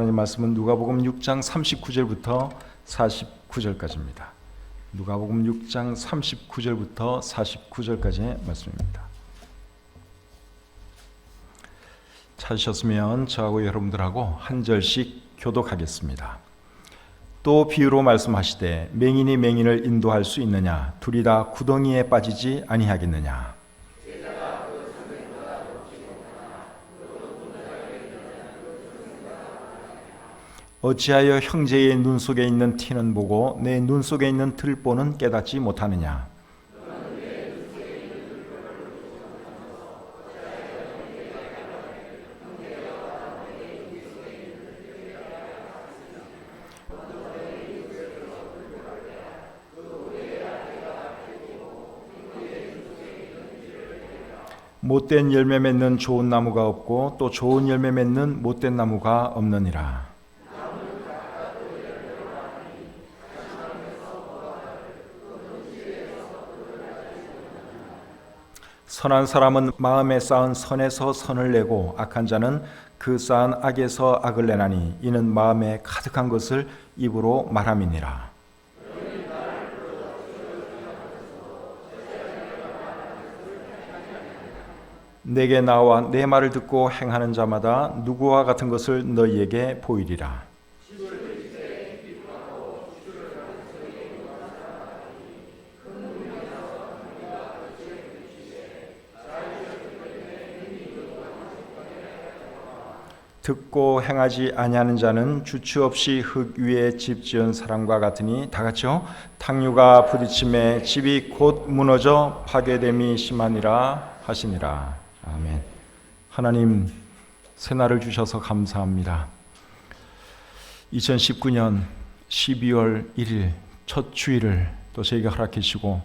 하나님 말씀은 누가복음 6장 39절부터 49절까지입니다. 누가복음 6장 39절부터 49절까지의 말씀입니다. 찾으셨으면 저하고 여러분들하고 한 절씩 교독하겠습니다. 또 비유로 말씀하시되 맹인이 맹인을 인도할 수 있느냐? 둘이 다 구덩이에 빠지지 아니하겠느냐? 어찌하여 형제의 눈 속에 있는 티는 보고 내 눈 속에 있는 들보는 깨닫지 못하느냐? 못된 열매 맺는 좋은 나무가 없고 또 좋은 열매 맺는 못된 나무가 없느니라. 선한 사람은 마음에 쌓은 선에서 선을 내고 악한 자는 그 쌓은 악에서 악을 내나니 이는 마음에 가득한 것을 입으로 말함이니라. 내게 나와 내 말을 듣고 행하는 자마다 누구와 같은 것을 너희에게 보이리라. 듣고 행하지 아니하는 자는 주추 없이 흙 위에 집 지은 사람과 같으니 다 같이요. 탕류가 부딪힘에 집이 곧 무너져 파괴됨이 심하니라 하시니라. 아멘. 하나님 새날을 주셔서 감사합니다. 2019년 12월 1일 첫 주일을 또 저에게 허락해 주시고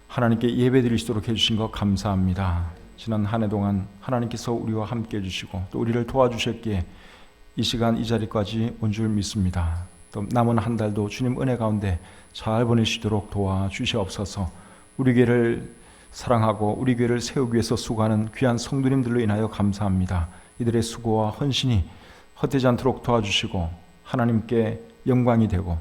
하나님께 예배드릴 수 있도록 해주신 것 감사합니다. 지난 한 해 동안 하나님께서 우리와 함께 해주시고 또 우리를 도와주셨기에 이 시간 이 자리까지 온 줄 믿습니다. 또 남은 한 달도 주님 은혜 가운데 잘 보내시도록 도와주시옵소서. 우리 교회를 사랑하고 우리 교회를 세우기 위해서 수고하는 귀한 성도님들로 인하여 감사합니다. 이들의 수고와 헌신이 헛되지 않도록 도와주시고 하나님께 영광이 되고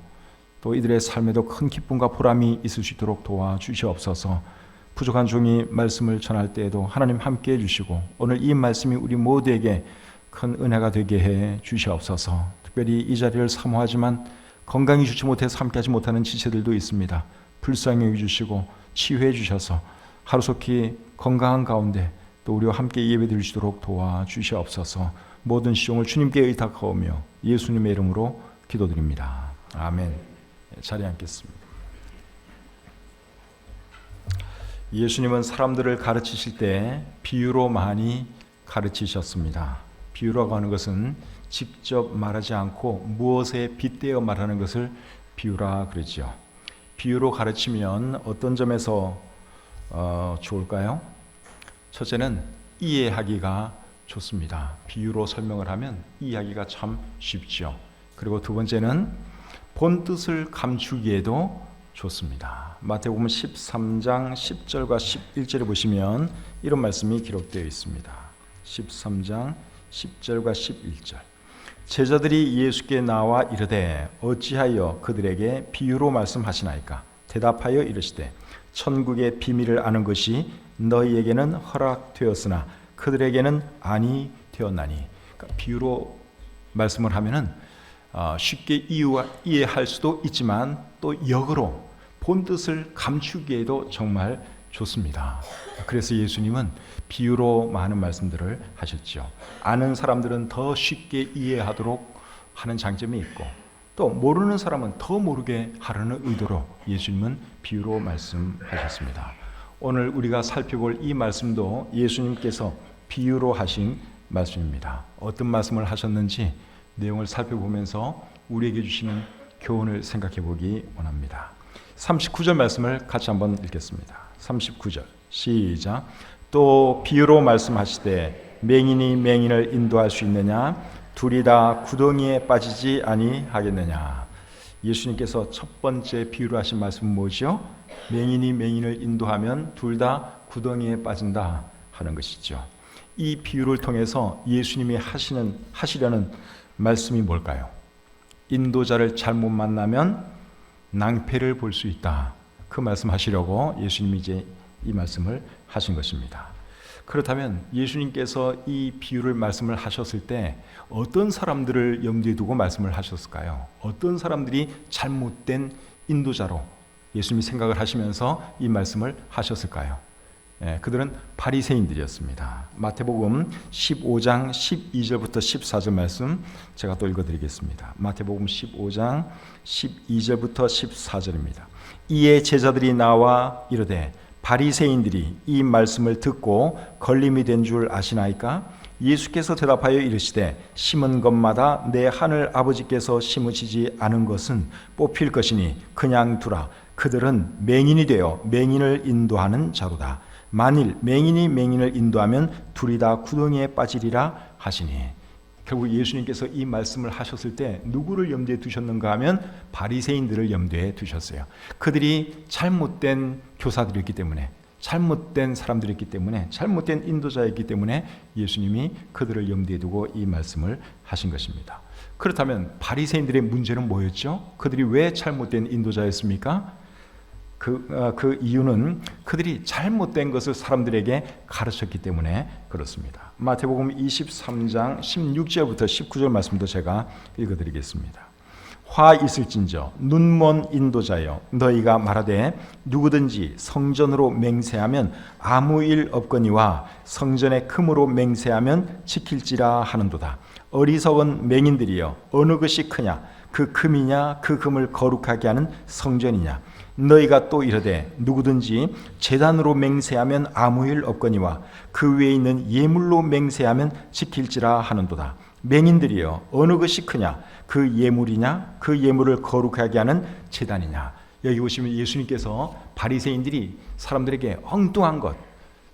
또 이들의 삶에도 큰 기쁨과 보람이 있을 수 있도록 도와주시옵소서. 부족한 종이 말씀을 전할 때에도 하나님 함께해 주시고 오늘 이 말씀이 우리 모두에게 큰 은혜가 되게 해 주시옵소서. 특별히 이 자리를 사모하지만 건강이 좋지 못해서 함께하지 못하는 지체들도 있습니다. 불쌍히 여겨주시고 치유해 주셔서 하루속히 건강한 가운데 또 우리와 함께 예배드릴 수 있도록 도와주시옵소서. 모든 시종을 주님께 의탁하오며 예수님의 이름으로 기도드립니다. 아멘. 자리에 앉겠습니다. 예수님은 사람들을 가르치실 때 비유로 많이 가르치셨습니다. 비유라고 하는 것은 직접 말하지 않고 무엇에 빗대어 말하는 것을 비유라 그러죠. 비유로 가르치면 어떤 점에서 좋을까요? 첫째는 이해하기가 좋습니다. 비유로 설명을 하면 이해하기가 참 쉽죠. 그리고 두 번째는 본 뜻을 감추기에도 좋습니다. 마태복음 13장 10절과 11절에 보시면 이런 말씀이 기록되어 있습니다. 13장 10절과 11절. 제자들이 예수께 나와 이르되 어찌하여 그들에게 비유로 말씀하시나이까? 대답하여 이르시되 천국의 비밀을 아는 것이 너희에게는 허락되었으나 그들에게는 아니 되었나니. 그러니까 비유로 말씀을 하면은 쉽게 이해할 수도 있지만 또 역으로 본 뜻을 감추기에도 정말 좋습니다. 그래서 예수님은 비유로 많은 말씀들을 하셨죠. 아는 사람들은 더 쉽게 이해하도록 하는 장점이 있고 또 모르는 사람은 더 모르게 하려는 의도로 예수님은 비유로 말씀하셨습니다. 오늘 우리가 살펴볼 이 말씀도 예수님께서 비유로 하신 말씀입니다. 어떤 말씀을 하셨는지 내용을 살펴보면서 우리에게 주시는 교훈을 생각해 보기 원합니다. 39절 말씀을 같이 한번 읽겠습니다. 39절 시작. 또 비유로 말씀하시되 맹인이 맹인을 인도할 수 있느냐? 둘이 다 구덩이에 빠지지 아니하겠느냐? 예수님께서 첫 번째 비유로 하신 말씀은 뭐죠? 맹인이 맹인을 인도하면 둘 다 구덩이에 빠진다 하는 것이죠. 이 비유를 통해서 예수님이 하시려는 말씀이 뭘까요? 인도자를 잘못 만나면 낭패를 볼 수 있다. 그 말씀하시려고 예수님이 이제 이 말씀을 하신 것입니다. 그렇다면 예수님께서 이 비유를 말씀을 하셨을 때 어떤 사람들을 염두에 두고 말씀을 하셨을까요? 어떤 사람들이 잘못된 인도자로 예수님이 생각을 하시면서 이 말씀을 하셨을까요? 그들은 바리새인들이었습니다. 마태복음 15장 12절부터 14절 말씀 제가 또 읽어드리겠습니다. 마태복음 15장 12절부터 14절입니다. 이에 제자들이 나와 이르되 바리새인들이 이 말씀을 듣고 걸림이 된 줄 아시나이까? 예수께서 대답하여 이르시되 심은 것마다 내 하늘 아버지께서 심으시지 않은 것은 뽑힐 것이니 그냥 두라. 그들은 맹인이 되어 맹인을 인도하는 자로다. 만일 맹인이 맹인을 인도하면 둘이 다 구덩이에 빠지리라 하시니. 결국 예수님께서 이 말씀을 하셨을 때 누구를 염두에 두셨는가 하면 바리새인들을 염두에 두셨어요. 그들이 잘못된 교사들이었기 때문에, 잘못된 사람들이었기 때문에, 잘못된 인도자였기 때문에 예수님이 그들을 염두에 두고 이 말씀을 하신 것입니다. 그렇다면 바리새인들의 문제는 뭐였죠? 그들이 왜 잘못된 인도자였습니까? 그 이유는 그들이 잘못된 것을 사람들에게 가르쳤기 때문에 그렇습니다. 마태복음 23장 16절부터 19절 말씀도 제가 읽어드리겠습니다. 화 있을진저 눈먼 인도자여 너희가 말하되 누구든지 성전으로 맹세하면 아무 일 없거니와 성전의 금으로 맹세하면 지킬지라 하는도다. 어리석은 맹인들이여 어느 것이 크냐? 그 금이냐 그 금을 거룩하게 하는 성전이냐? 너희가 또 이르되 누구든지 제단으로 맹세하면 아무 일 없거니와 그 위에 있는 예물로 맹세하면 지킬지라 하는도다. 맹인들이여 어느 것이 크냐? 그 예물이냐 그 예물을 거룩하게 하는 제단이냐? 여기 보시면 예수님께서 바리새인들이 사람들에게 엉뚱한 것,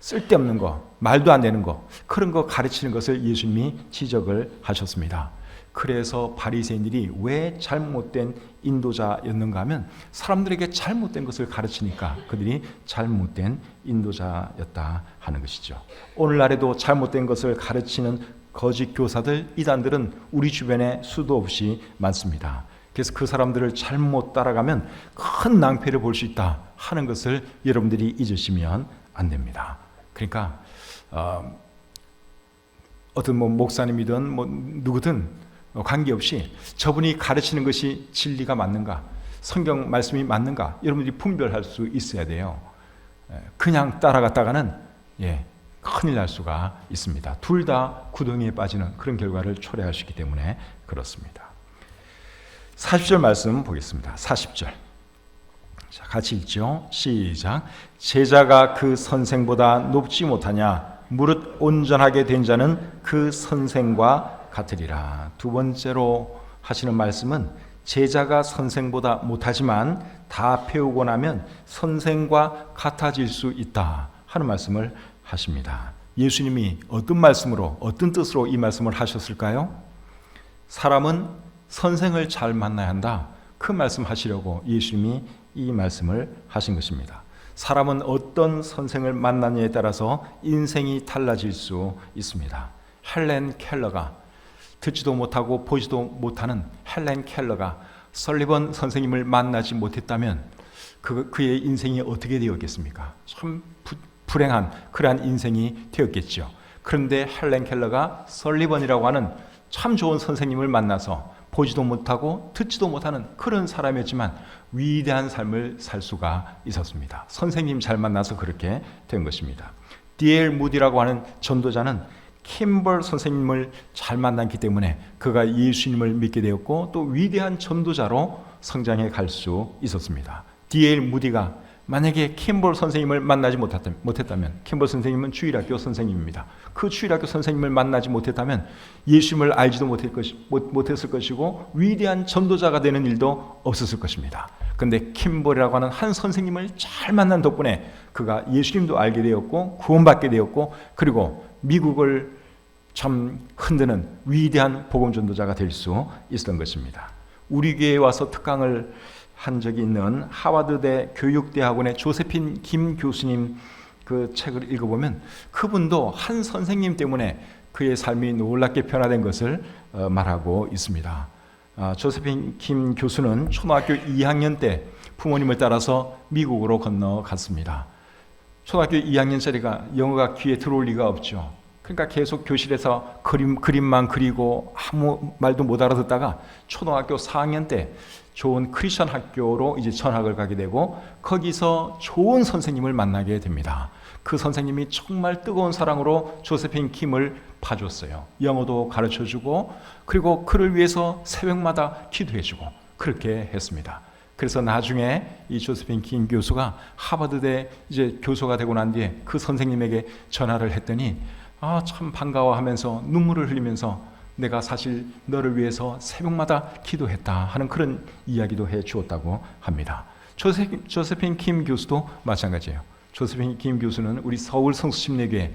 쓸데없는 것, 말도 안 되는 것, 그런 거 가르치는 것을 예수님이 지적을 하셨습니다. 그래서 바리새인들이 왜 잘못된 인도자였는가 하면 사람들에게 잘못된 것을 가르치니까 그들이 잘못된 인도자였다 하는 것이죠. 오늘날에도 잘못된 것을 가르치는 거짓 교사들, 이단들은 우리 주변에 수도 없이 많습니다. 그래서 그 사람들을 잘못 따라가면 큰 낭패를 볼 수 있다 하는 것을 여러분들이 잊으시면 안 됩니다. 그러니까 어떤 목사님이든 누구든 관계없이 저분이 가르치는 것이 진리가 맞는가, 성경 말씀이 맞는가 여러분들이 분별할 수 있어야 돼요. 그냥 따라갔다가는 큰일 날 수가 있습니다. 둘 다 구덩이에 빠지는 그런 결과를 초래할 수 있기 때문에 그렇습니다. 40절 말씀 보겠습니다. 40절 자, 같이 읽죠. 시작. 제자가 그 선생보다 높지 못하냐? 무릇 온전하게 된 자는 그 선생과 같으리라. 두 번째로 하시는 말씀은 제자가 선생보다 못하지만 다 배우고 나면 선생과 같아질 수 있다 하는 말씀을 하십니다. 예수님이 어떤 말씀으로 어떤 뜻으로 이 말씀을 하셨을까요? 사람은 선생을 잘 만나야 한다. 그 말씀하시려고 예수님이 이 말씀을 하신 것입니다. 사람은 어떤 선생을 만나느냐에 따라서 인생이 달라질 수 있습니다. 헬렌 켈러가 듣지도 못하고 보지도 못하는 헬렌 켈러가 설리번 선생님을 만나지 못했다면 그의 인생이 어떻게 되었겠습니까? 참 불행한 그러한 인생이 되었겠죠. 그런데 헬렌 켈러가 설리번이라고 하는 참 좋은 선생님을 만나서 보지도 못하고 듣지도 못하는 그런 사람이었지만 위대한 삶을 살 수가 있었습니다. 선생님 잘 만나서 그렇게 된 것입니다. D.L. 무디라고 하는 전도자는 킴벌 선생님을 잘 만났기 때문에 그가 예수님을 믿게 되었고 또 위대한 전도자로 성장해 갈 수 있었습니다. D.L. 무디가 만약에 킴벌 선생님을 만나지 못했다면, 킴벌 선생님은 주일학교 선생님입니다. 그 주일학교 선생님을 만나지 못했다면 예수님을 알지도 못했을 것이고 위대한 전도자가 되는 일도 없었을 것입니다. 그런데 킴벌이라고 하는 한 선생님을 잘 만난 덕분에 그가 예수님도 알게 되었고 구원받게 되었고 그리고 미국을 참 흔드는 위대한 복음 전도자가 될 수 있었던 것입니다. 우리 교회에 와서 특강을 한 적이 있는 하버드대 교육대학원의 조세핀 김 교수님 그 책을 읽어보면 그분도 한 선생님 때문에 그의 삶이 놀랍게 변화된 것을 말하고 있습니다. 조세핀 킴 교수는 초등학교 2학년 때 부모님을 따라서 미국으로 건너갔습니다. 초등학교 2학년짜리가 영어가 귀에 들어올 리가 없죠. 그러니까 계속 교실에서 그림만 그리고 아무 말도 못 알아듣다가 초등학교 4학년 때 좋은 크리스천 학교로 이제 전학을 가게 되고 거기서 좋은 선생님을 만나게 됩니다. 그 선생님이 정말 뜨거운 사랑으로 조세핀 킴을 봐줬어요. 영어도 가르쳐주고 그리고 그를 위해서 새벽마다 기도해주고 그렇게 했습니다. 그래서 나중에 이 조세핀 킴 교수가 하버드대 이제 교수가 되고 난 뒤에 그 선생님에게 전화를 했더니 참 반가워하면서 눈물을 흘리면서 내가 사실 너를 위해서 새벽마다 기도했다 하는 그런 이야기도 해 주었다고 합니다. 조세핀 킴 교수도 마찬가지예요. 조세핀 킴 교수는 우리 서울 성수침례교회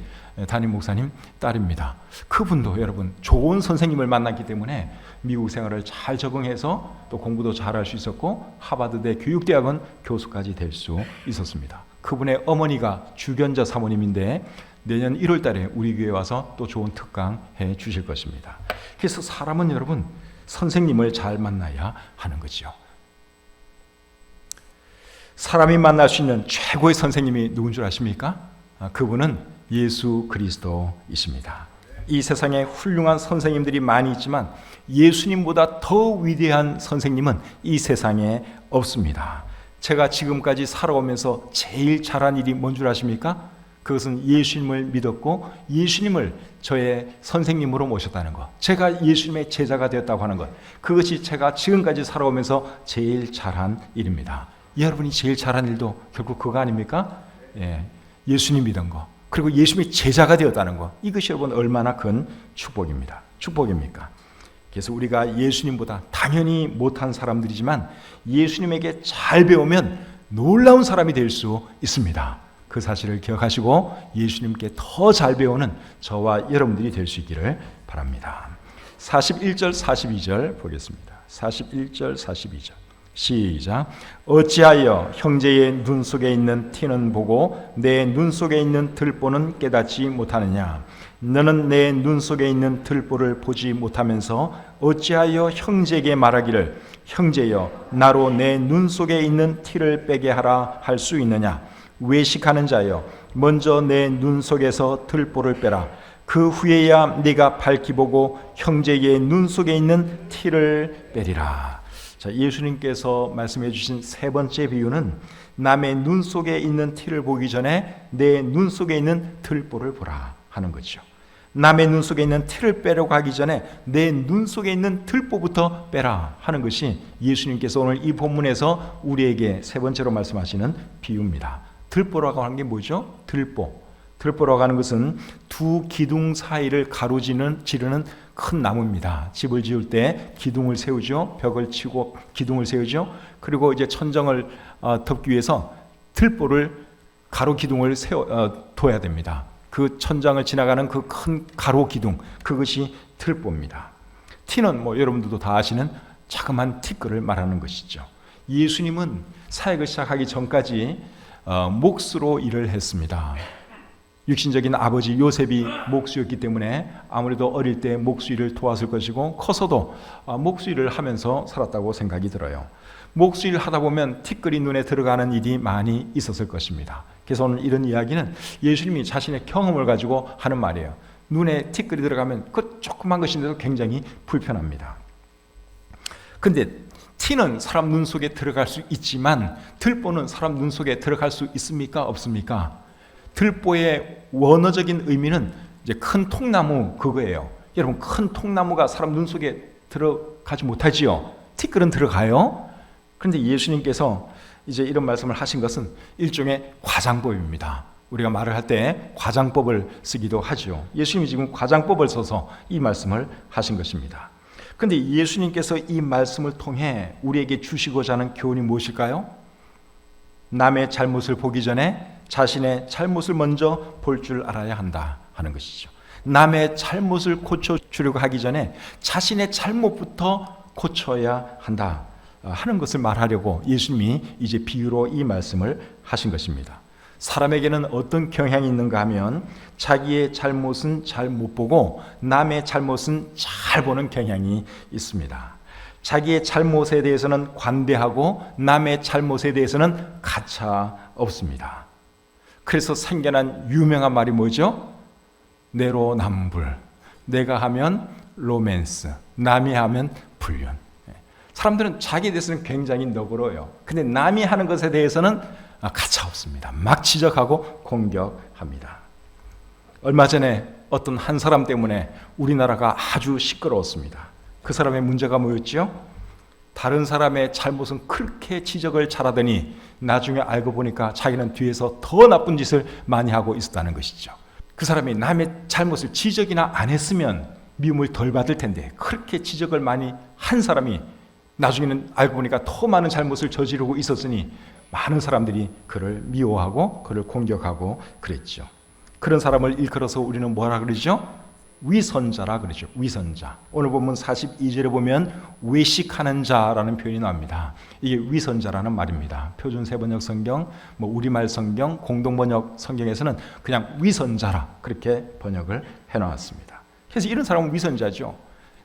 담임 목사님 딸입니다. 그분도 여러분 좋은 선생님을 만났기 때문에 미국 생활을 잘 적응해서 또 공부도 잘할 수 있었고 하버드대 교육대학원 교수까지 될 수 있었습니다. 그분의 어머니가 주견자 사모님인데 내년 1월 달에 우리 교회에 와서 또 좋은 특강 해 주실 것입니다. 그래서 사람은 여러분 선생님을 잘 만나야 하는 거죠. 사람이 만날 수 있는 최고의 선생님이 누군 줄 아십니까? 그분은 예수 그리스도이십니다. 이 세상에 훌륭한 선생님들이 많이 있지만 예수님보다 더 위대한 선생님은 이 세상에 없습니다. 제가 지금까지 살아오면서 제일 잘한 일이 뭔 줄 아십니까? 그것은 예수님을 믿었고 예수님을 저의 선생님으로 모셨다는 것, 제가 예수님의 제자가 되었다고 하는 것, 그것이 제가 지금까지 살아오면서 제일 잘한 일입니다. 여러분이 제일 잘한 일도 결국 그거 아닙니까? 예수님 믿은 거, 그리고 예수님의 제자가 되었다는 것, 이것이 여러분 얼마나 큰 축복입니까? 그래서 우리가 예수님보다 당연히 못한 사람들이지만 예수님에게 잘 배우면 놀라운 사람이 될 수 있습니다. 그 사실을 기억하시고 예수님께 더 잘 배우는 저와 여러분들이 될 수 있기를 바랍니다. 41절 42절 보겠습니다. 41절 42절 시작. 어찌하여 형제의 눈 속에 있는 티는 보고 내 눈 속에 있는 들보는 깨닫지 못하느냐. 너는 내 눈 속에 있는 들보를 보지 못하면서 어찌하여 형제에게 말하기를 형제여 나로 내 눈 속에 있는 티를 빼게 하라 할 수 있느냐. 외식하는 자여 먼저 내 눈 속에서 들보를 빼라. 그 후에야 네가 밝히 보고 형제의 눈 속에 있는 티를 빼리라. 자, 예수님께서 말씀해 주신 세 번째 비유는 남의 눈 속에 있는 티를 보기 전에 내 눈 속에 있는 들보를 보라 하는 거죠. 남의 눈 속에 있는 티를 빼려고 하기 전에 내 눈 속에 있는 들보부터 빼라 하는 것이 예수님께서 오늘 이 본문에서 우리에게 세 번째로 말씀하시는 비유입니다. 들보라고 하는 게 뭐죠? 들보라고 하는 것은 두 기둥 사이를 가로지르는 큰 나무입니다. 집을 지을 때 기둥을 세우죠. 벽을 치고 기둥을 세우죠. 그리고 이제 천정을 덮기 위해서 들보를 가로 기둥을 둬야 됩니다. 그 천장을 지나가는 그 큰 가로 기둥, 그것이 들보입니다. 티는 여러분들도 다 아시는 자그마한 티끌을 말하는 것이죠. 예수님은 사역을 시작하기 전까지 목수로 일을 했습니다. 육신적인 아버지 요셉이 목수였기 때문에 아무래도 어릴 때 목수 일을 도왔을 것이고 커서도 목수 일을 하면서 살았다고 생각이 들어요. 목수 일을 하다 보면 티끌이 눈에 들어가는 일이 많이 있었을 것입니다. 그래서 오늘 이런 이야기는 예수님이 자신의 경험을 가지고 하는 말이에요. 눈에 티끌이 들어가면 그 조그만 것인데도 굉장히 불편합니다. 근데 티는 사람 눈 속에 들어갈 수 있지만 들보는 사람 눈 속에 들어갈 수 있습니까? 없습니까? 들보의 원어적인 의미는 이제 큰 통나무 그거예요. 여러분 큰 통나무가 사람 눈 속에 들어가지 못하지요. 티끌은 들어가요. 그런데 예수님께서 이제 이런 말씀을 하신 것은 일종의 과장법입니다. 우리가 말을 할 때 과장법을 쓰기도 하죠. 예수님이 지금 과장법을 써서 이 말씀을 하신 것입니다. 그런데 예수님께서 이 말씀을 통해 우리에게 주시고자 하는 교훈이 무엇일까요? 남의 잘못을 보기 전에 자신의 잘못을 먼저 볼 줄 알아야 한다 하는 것이죠. 남의 잘못을 고쳐주려고 하기 전에 자신의 잘못부터 고쳐야 한다 하는 것을 말하려고 예수님이 이제 비유로 이 말씀을 하신 것입니다. 사람에게는 어떤 경향이 있는가 하면 자기의 잘못은 잘 못 보고 남의 잘못은 잘 보는 경향이 있습니다. 자기의 잘못에 대해서는 관대하고 남의 잘못에 대해서는 가차 없습니다. 그래서 생겨난 유명한 말이 뭐죠? 내로남불. 내가 하면 로맨스, 남이 하면 불륜. 사람들은 자기에 대해서는 굉장히 너그러워요. 근데 남이 하는 것에 대해서는 가차 없습니다. 막 지적하고 공격합니다. 얼마 전에 어떤 한 사람 때문에 우리나라가 아주 시끄러웠습니다. 그 사람의 문제가 뭐였죠? 다른 사람의 잘못은 그렇게 지적을 잘하더니 나중에 알고 보니까 자기는 뒤에서 더 나쁜 짓을 많이 하고 있었다는 것이죠. 그 사람이 남의 잘못을 지적이나 안 했으면 미움을 덜 받을 텐데 그렇게 지적을 많이 한 사람이 나중에는 알고 보니까 더 많은 잘못을 저지르고 있었으니 많은 사람들이 그를 미워하고 그를 공격하고 그랬죠. 그런 사람을 일컬어서 우리는 뭐라 그러죠? 위선자라 그러죠. 위선자. 오늘 본문 42절에 보면 외식하는 자라는 표현이 나옵니다. 이게 위선자라는 말입니다. 표준 세번역 성경, 우리말 성경, 공동번역 성경에서는 그냥 위선자라 그렇게 번역을 해놓았습니다. 그래서 이런 사람은 위선자죠.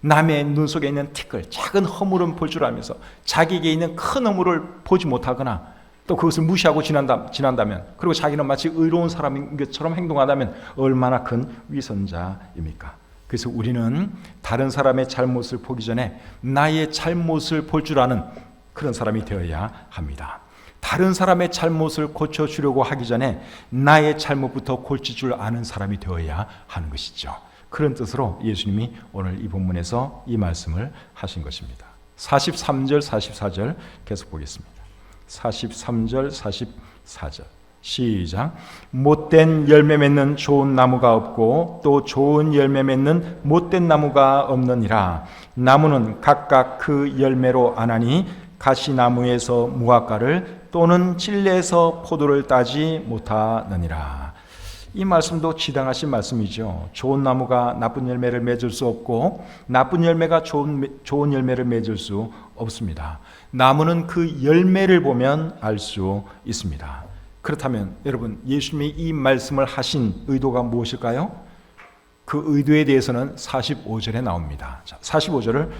남의 눈 속에 있는 티끌, 작은 허물은 볼 줄 알면서 자기에게 있는 큰 허물을 보지 못하거나 또 그것을 무시하고 지난다면, 그리고 자기는 마치 의로운 사람인 것처럼 행동하다면 얼마나 큰 위선자입니까? 그래서 우리는 다른 사람의 잘못을 보기 전에 나의 잘못을 볼 줄 아는 그런 사람이 되어야 합니다. 다른 사람의 잘못을 고쳐주려고 하기 전에 나의 잘못부터 고칠 줄 아는 사람이 되어야 하는 것이죠. 그런 뜻으로 예수님이 오늘 이 본문에서 이 말씀을 하신 것입니다. 43절, 44절 계속 보겠습니다. 43절, 44절 시작. 못된 열매 맺는 좋은 나무가 없고 또 좋은 열매 맺는 못된 나무가 없느니라. 나무는 각각 그 열매로 아나니 가시나무에서 무화과를 또는 찔레에서 포도를 따지 못하느니라. 이 말씀도 지당하신 말씀이죠. 좋은 나무가 나쁜 열매를 맺을 수 없고 나쁜 열매가 좋은 열매를 맺을 수 없습니다. 나무는 그 열매를 보면 알 수 있습니다. 그렇다면 여러분, 예수님이 이 말씀을 하신 의도가 무엇일까요? 그 의도에 대해서는 45절에 나옵니다. 자, 45절을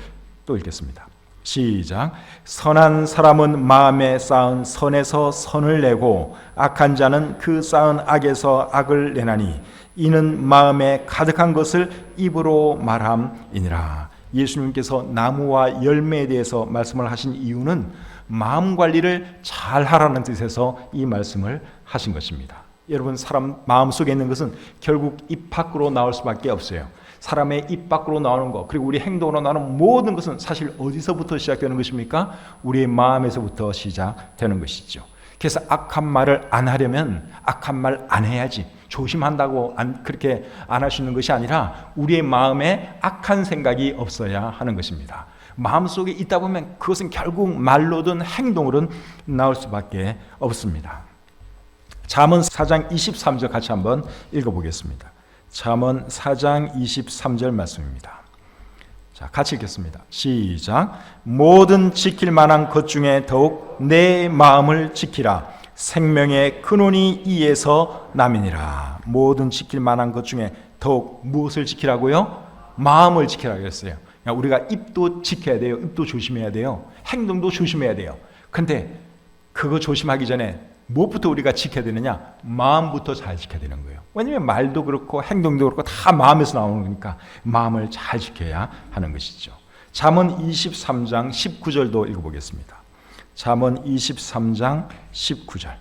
또 읽겠습니다. 시작. 선한 사람은 마음에 쌓은 선에서 선을 내고 악한 자는 그 쌓은 악에서 악을 내나니 이는 마음에 가득한 것을 입으로 말함이니라. 예수님께서 나무와 열매에 대해서 말씀을 하신 이유는 마음 관리를 잘 하라는 뜻에서 이 말씀을 하신 것입니다. 여러분, 사람 마음속에 있는 것은 결국 입 밖으로 나올 수밖에 없어요. 사람의 입 밖으로 나오는 것, 그리고 우리 행동으로 나오는 모든 것은 사실 어디서부터 시작되는 것입니까? 우리의 마음에서부터 시작되는 것이죠. 그래서 악한 말을 안 하려면 악한 말 안 해야지, 조심한다고 그렇게 안 할 수 있는 것이 아니라 우리의 마음에 악한 생각이 없어야 하는 것입니다. 마음속에 있다 보면 그것은 결국 말로든 행동으로든 나올 수밖에 없습니다. 잠언 4장 23절 같이 한번 읽어보겠습니다. 잠언 4장 23절 말씀입니다. 자, 같이 읽겠습니다. 시작. 모든 지킬 만한 것 중에 더욱 내 마음을 지키라. 생명의 근원이 이에서 남이니라. 모든 지킬 만한 것 중에 더욱 무엇을 지키라고요? 마음을 지키라고 했어요. 그러니까 우리가 입도 지켜야 돼요. 입도 조심해야 돼요. 행동도 조심해야 돼요. 그런데 그거 조심하기 전에 무엇부터 우리가 지켜야 되느냐? 마음부터 잘 지켜야 되는 거예요. 왜냐하면 말도 그렇고 행동도 그렇고 다 마음에서 나오는 거니까 마음을 잘 지켜야 하는 것이죠. 잠언 23장 19절도 읽어보겠습니다. 잠언 23장 19절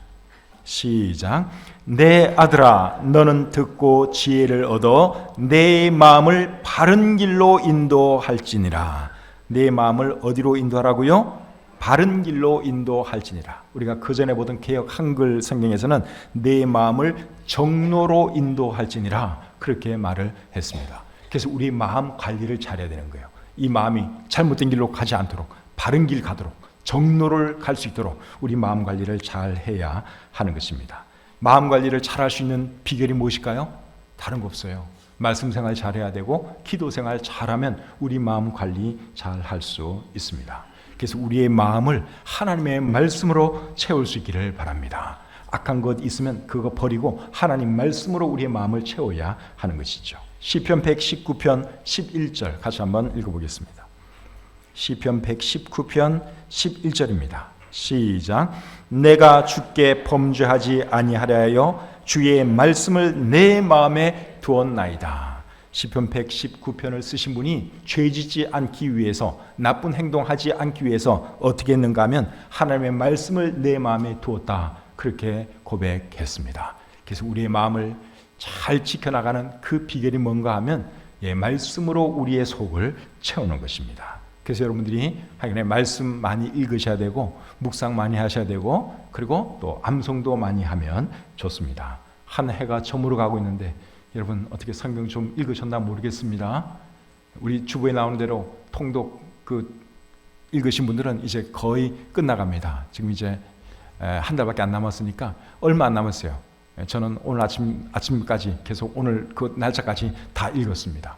시작. 내 아들아, 너는 듣고 지혜를 얻어 내 마음을 바른 길로 인도할지니라. 내 마음을 어디로 인도하라고요? 바른 길로 인도할지니라. 우리가 그 전에 보던 개역 한글 성경에서는 내 마음을 정로로 인도할지니라 그렇게 말을 했습니다. 그래서 우리 마음 관리를 잘해야 되는 거예요. 이 마음이 잘못된 길로 가지 않도록 바른 길 가도록 정로를 갈 수 있도록 우리 마음 관리를 잘 해야 하는 것입니다. 마음 관리를 잘할 수 있는 비결이 무엇일까요? 다른 거 없어요. 말씀 생활 잘해야 되고 기도 생활 잘하면 우리 마음 관리 잘할 수 있습니다. 그래서 우리의 마음을 하나님의 말씀으로 채울 수 있기를 바랍니다. 악한 것 있으면 그거 버리고 하나님 말씀으로 우리의 마음을 채워야 하는 것이죠. 시편 119편 11절 같이 한번 읽어보겠습니다. 시편 119편 11절입니다. 시작. 내가 주께 범죄하지 아니하려 하여 주의 말씀을 내 마음에 두었나이다. 시편 119편을 쓰신 분이 죄짓지 않기 위해서, 나쁜 행동하지 않기 위해서 어떻게 했는가 하면 하나님의 말씀을 내 마음에 두었다, 그렇게 고백했습니다. 그래서 우리의 마음을 잘 지켜나가는 그 비결이 뭔가 하면 말씀으로 우리의 속을 채우는 것입니다. 그래서 여러분들이 하여간에 말씀 많이 읽으셔야 되고 묵상 많이 하셔야 되고 그리고 또 암송도 많이 하면 좋습니다. 한 해가 저물어 가고 있는데 여러분 어떻게 성경 좀 읽으셨나 모르겠습니다. 우리 주부에 나오는 대로 통독 읽으신 분들은 이제 거의 끝나갑니다. 지금 이제 한 달밖에 안 남았으니까 얼마 안 남았어요. 저는 오늘 아침까지 계속 오늘 그 날짜까지 다 읽었습니다.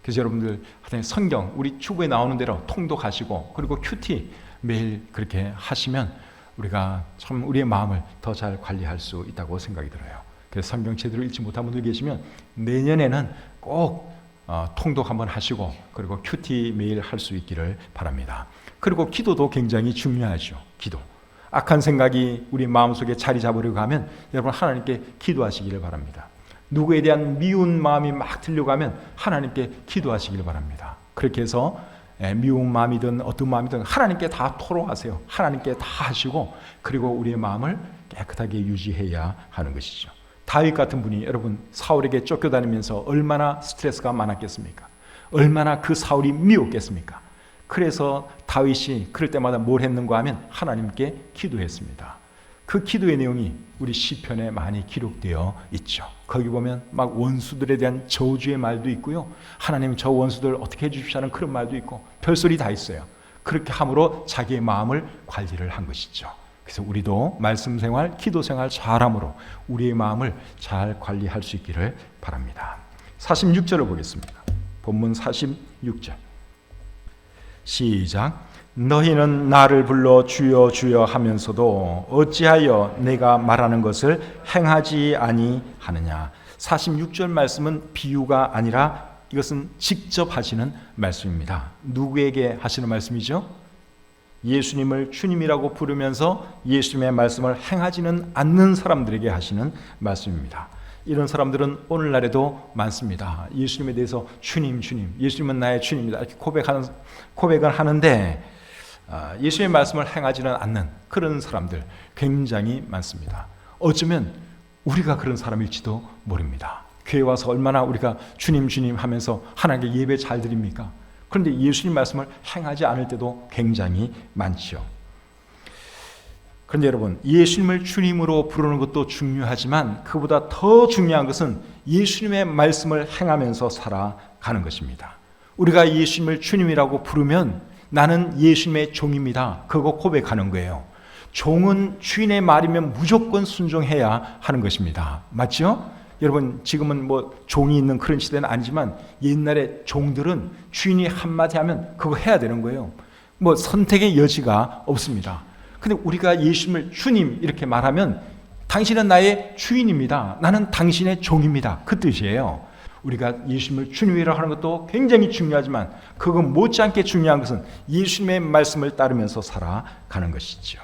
그래서 여러분들 성경 우리 주부에 나오는 대로 통독하시고 그리고 큐티 매일 그렇게 하시면 우리가 참 우리의 마음을 더 잘 관리할 수 있다고 생각이 들어요. 그래서 성경 제대로 읽지 못한 분들 계시면 내년에는 꼭 통독 한번 하시고 그리고 큐티 매일 할 수 있기를 바랍니다. 그리고 기도도 굉장히 중요하죠. 기도. 악한 생각이 우리 마음속에 자리 잡으려고 하면 여러분 하나님께 기도하시기를 바랍니다. 누구에 대한 미운 마음이 막 들려고 하면 하나님께 기도하시기를 바랍니다. 그렇게 해서 미운 마음이든 어떤 마음이든 하나님께 다 토로하세요. 하나님께 다 하시고 그리고 우리의 마음을 깨끗하게 유지해야 하는 것이죠. 다윗 같은 분이 여러분 사울에게 쫓겨다니면서 얼마나 스트레스가 많았겠습니까? 얼마나 그 사울이 미웠겠습니까? 그래서 다윗이 그럴 때마다 뭘 했는가 하면 하나님께 기도했습니다. 그 기도의 내용이 우리 시편에 많이 기록되어 있죠. 거기 보면 막 원수들에 대한 저주의 말도 있고요. 하나님 저 원수들 어떻게 해주십시오 그런 말도 있고 별소리 다 있어요. 그렇게 함으로 자기의 마음을 관리를 한 것이죠. 그래서 우리도 말씀 생활, 기도 생활 잘함으로 우리의 마음을 잘 관리할 수 있기를 바랍니다. 46절을 보겠습니다. 본문 46절. 시작. 너희는 나를 불러 주여 주여 하면서도 어찌하여 내가 말하는 것을 행하지 아니하느냐. 46절 말씀은 비유가 아니라 이것은 직접 하시는 말씀입니다. 누구에게 하시는 말씀이죠? 예수님을 주님이라고 부르면서 예수님의 말씀을 행하지는 않는 사람들에게 하시는 말씀입니다. 이런 사람들은 오늘날에도 많습니다. 예수님에 대해서 주님, 주님, 예수님은 나의 주님이다 이렇게 고백을 하는데 예수님의 말씀을 행하지는 않는 그런 사람들 굉장히 많습니다. 어쩌면 우리가 그런 사람일지도 모릅니다. 교회 와서 얼마나 우리가 주님, 주님 하면서 하나님께 예배 잘 드립니까? 그런데 예수님 말씀을 행하지 않을 때도 굉장히 많죠. 그런데 여러분 예수님을 주님으로 부르는 것도 중요하지만 그보다 더 중요한 것은 예수님의 말씀을 행하면서 살아가는 것입니다. 우리가 예수님을 주님이라고 부르면 나는 예수님의 종입니다. 그거 고백하는 거예요. 종은 주인의 말이면 무조건 순종해야 하는 것입니다. 맞죠? 여러분 지금은 뭐 종이 있는 그런 시대는 아니지만 옛날에 종들은 주인이 한마디 하면 그거 해야 되는 거예요. 뭐 선택의 여지가 없습니다. 근데 우리가 예수님을 주님 이렇게 말하면 당신은 나의 주인입니다. 나는 당신의 종입니다. 그 뜻이에요. 우리가 예수님을 주님이라고 하는 것도 굉장히 중요하지만 그거 못지않게 중요한 것은 예수님의 말씀을 따르면서 살아가는 것이죠.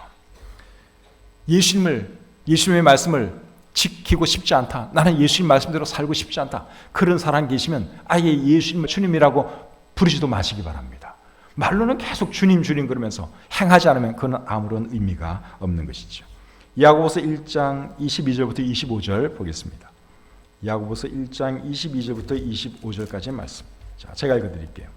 예수님의 말씀을 지키고 싶지 않다. 나는 예수님 말씀대로 살고 싶지 않다. 그런 사람 계시면 아예 예수님을 주님이라고 부르지도 마시기 바랍니다. 말로는 계속 주님 주님 그러면서 행하지 않으면 그건 아무런 의미가 없는 것이죠. 야고보서 1장 22절부터 25절 보겠습니다. 야고보서 1장 22절부터 25절까지의 말씀. 자, 제가 읽어드릴게요.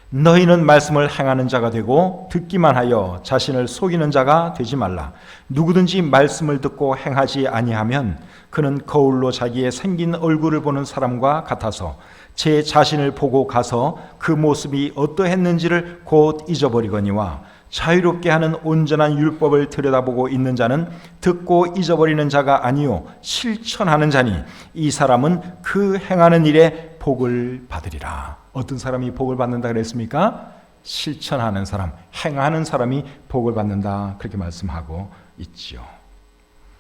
너희는 말씀을 행하는 자가 되고 듣기만 하여 자신을 속이는 자가 되지 말라. 누구든지 말씀을 듣고 행하지 아니하면 그는 거울로 자기의 생긴 얼굴을 보는 사람과 같아서 제 자신을 보고 가서 그 모습이 어떠했는지를 곧 잊어버리거니와 자유롭게 하는 온전한 율법을 들여다보고 있는 자는 듣고 잊어버리는 자가 아니요 실천하는 자니 이 사람은 그 행하는 일에 복을 받으리라. 어떤 사람이 복을 받는다 그랬습니까? 실천하는 사람, 행하는 사람이 복을 받는다 그렇게 말씀하고 있지요.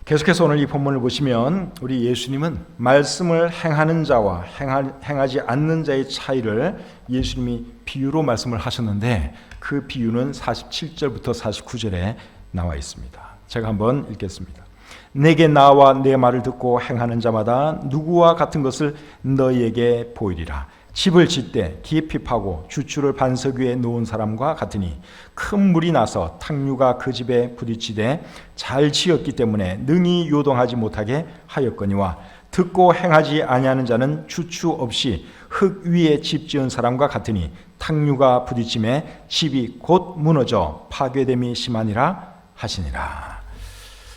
계속해서 오늘 이 본문을 보시면 우리 예수님은 말씀을 행하는 자와 행하지 않는 자의 차이를 예수님이 비유로 말씀을 하셨는데 그 비유는 47절부터 49절에 나와 있습니다. 제가 한번 읽겠습니다. 내게 나와 내 말을 듣고 행하는 자마다 누구와 같은 것을 너희에게 보이리라. 집을 짓되 깊이 파고 주추를 반석 위에 놓은 사람과 같으니 큰 물이 나서 탕류가 그 집에 부딪히되 잘 지었기 때문에 능히 요동하지 못하게 하였거니와 듣고 행하지 아니하는 자는 주추 없이 흙 위에 집 지은 사람과 같으니 탕류가 부딪힘에 집이 곧 무너져 파괴됨이 심하니라 하시니라.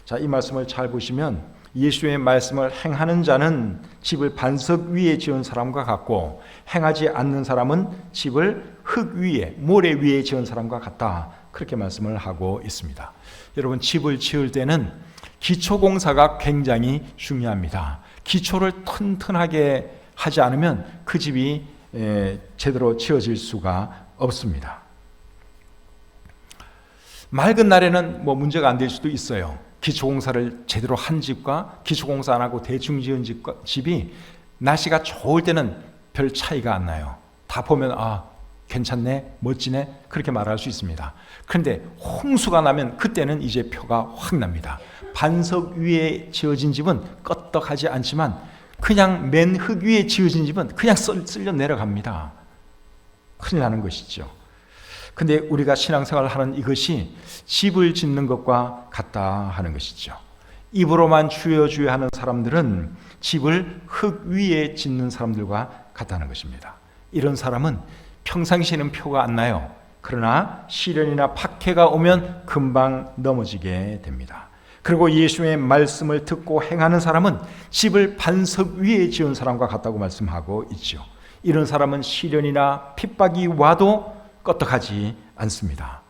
자, 이 말씀을 잘 보시면 예수의 말씀을 행하는 자는 집을 반석 위에 지은 사람과 같고 행하지 않는 사람은 집을 흙 위에 모래 위에 지은 사람과 같다. 그렇게 말씀을 하고 있습니다. 여러분, 집을 지을 때는 기초공사가 굉장히 중요합니다. 기초를 튼튼하게 하지 않으면 그 집이 제대로 지어질 수가 없습니다. 맑은 날에는 문제가 안 될 수도 있어요. 기초공사를 제대로 한 집과 기초공사 안 하고 대충 지은 집이 날씨가 좋을 때는 별 차이가 안 나요. 다 보면 괜찮네, 멋지네 그렇게 말할 수 있습니다. 그런데 홍수가 나면 그때는 이제 표가 확 납니다. 반석 위에 지어진 집은 껐떡하지 않지만 그냥 맨 흙 위에 지어진 집은 그냥 쓸려 내려갑니다. 큰일 나는 것이죠. 근데 우리가 신앙생활을 하는 이것이 집을 짓는 것과 같다 하는 것이죠. 입으로만 주여 주여 하는 사람들은 집을 흙 위에 짓는 사람들과 같다는 것입니다. 이런 사람은 평상시에는 표가 안 나요. 그러나 시련이나 박해가 오면 금방 넘어지게 됩니다. 그리고 예수의 말씀을 듣고 행하는 사람은 집을 반석 위에 지은 사람과 같다고 말씀하고 있죠. 이런 사람은 시련이나 핍박이 와도 껐떡하지 않습니다.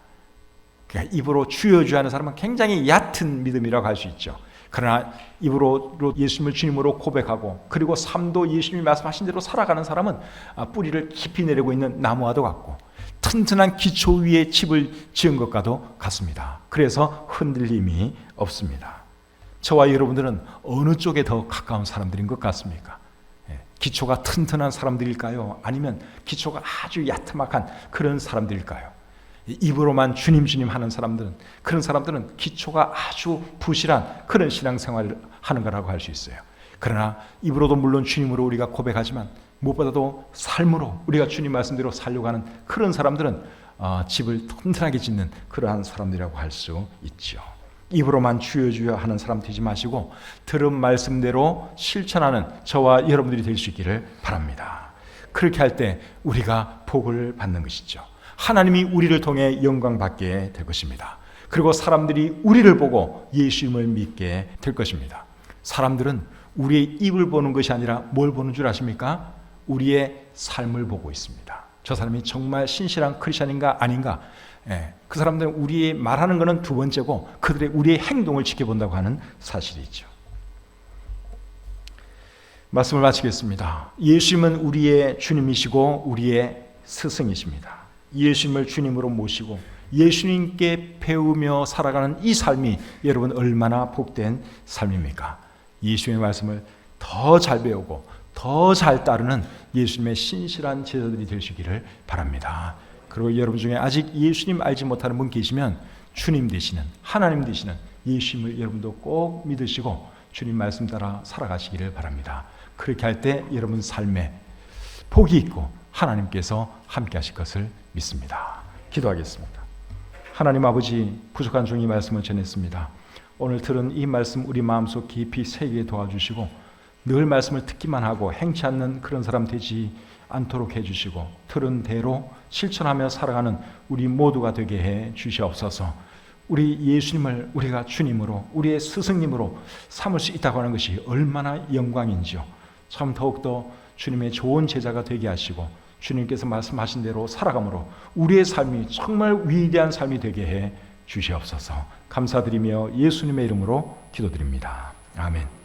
그러니까 입으로 주여 주여 하는 사람은 굉장히 얕은 믿음이라고 할 수 있죠. 그러나 입으로 예수님을 주님으로 고백하고 그리고 삶도 예수님이 말씀하신 대로 살아가는 사람은 뿌리를 깊이 내리고 있는 나무와도 같고 튼튼한 기초 위에 집을 지은 것과도 같습니다. 그래서 흔들림이 없습니다. 저와 여러분들은 어느 쪽에 더 가까운 사람들인 것 같습니까? 기초가 튼튼한 사람들일까요? 아니면 기초가 아주 야트막한 그런 사람들일까요? 입으로만 주님 주님 하는 사람들은, 그런 사람들은 기초가 아주 부실한 그런 신앙생활을 하는 거라고 할 수 있어요. 그러나 입으로도 물론 주님으로 우리가 고백하지만 무엇보다도 삶으로 우리가 주님 말씀대로 살려고 하는 그런 사람들은 집을 튼튼하게 짓는 그러한 사람들이라고 할 수 있죠. 입으로만 주여 주여 하는 사람 되지 마시고 들은 말씀대로 실천하는 저와 여러분들이 될 수 있기를 바랍니다. 그렇게 할 때 우리가 복을 받는 것이죠. 하나님이 우리를 통해 영광 받게 될 것입니다. 그리고 사람들이 우리를 보고 예수님을 믿게 될 것입니다. 사람들은 우리의 입을 보는 것이 아니라 뭘 보는 줄 아십니까? 우리의 삶을 보고 있습니다. 저 사람이 정말 신실한 크리스천인가 아닌가? 그 사람들은 우리의 말하는 것은 두 번째고 그들의 우리의 행동을 지켜본다고 하는 사실이죠. 말씀을 마치겠습니다. 예수님은 우리의 주님이시고 우리의 스승이십니다. 예수님을 주님으로 모시고 예수님께 배우며 살아가는 이 삶이 여러분 얼마나 복된 삶입니까? 예수님의 말씀을 더 잘 배우고 더 잘 따르는 예수님의 신실한 제자들이 되시기를 바랍니다. 그리고 여러분 중에 아직 예수님 알지 못하는 분 계시면 주님 되시는 하나님 되시는 예수님을 여러분도 꼭 믿으시고 주님 말씀 따라 살아가시기를 바랍니다. 그렇게 할 때 여러분 삶에 복이 있고 하나님께서 함께 하실 것을 믿습니다. 기도하겠습니다. 하나님 아버지, 부족한 종이 말씀을 전했습니다. 오늘 들은 이 말씀 우리 마음속 깊이 새기게 도와주시고 늘 말씀을 듣기만 하고 행치 않는 그런 사람 되지 않도록 해주시고 들은 대로 실천하며 살아가는 우리 모두가 되게 해 주시옵소서. 우리 예수님을 우리가 주님으로 우리의 스승님으로 삼을 수 있다고 하는 것이 얼마나 영광인지요. 참 더욱더 주님의 좋은 제자가 되게 하시고 주님께서 말씀하신 대로 살아감으로 우리의 삶이 정말 위대한 삶이 되게 해 주시옵소서. 감사드리며 예수님의 이름으로 기도드립니다. 아멘.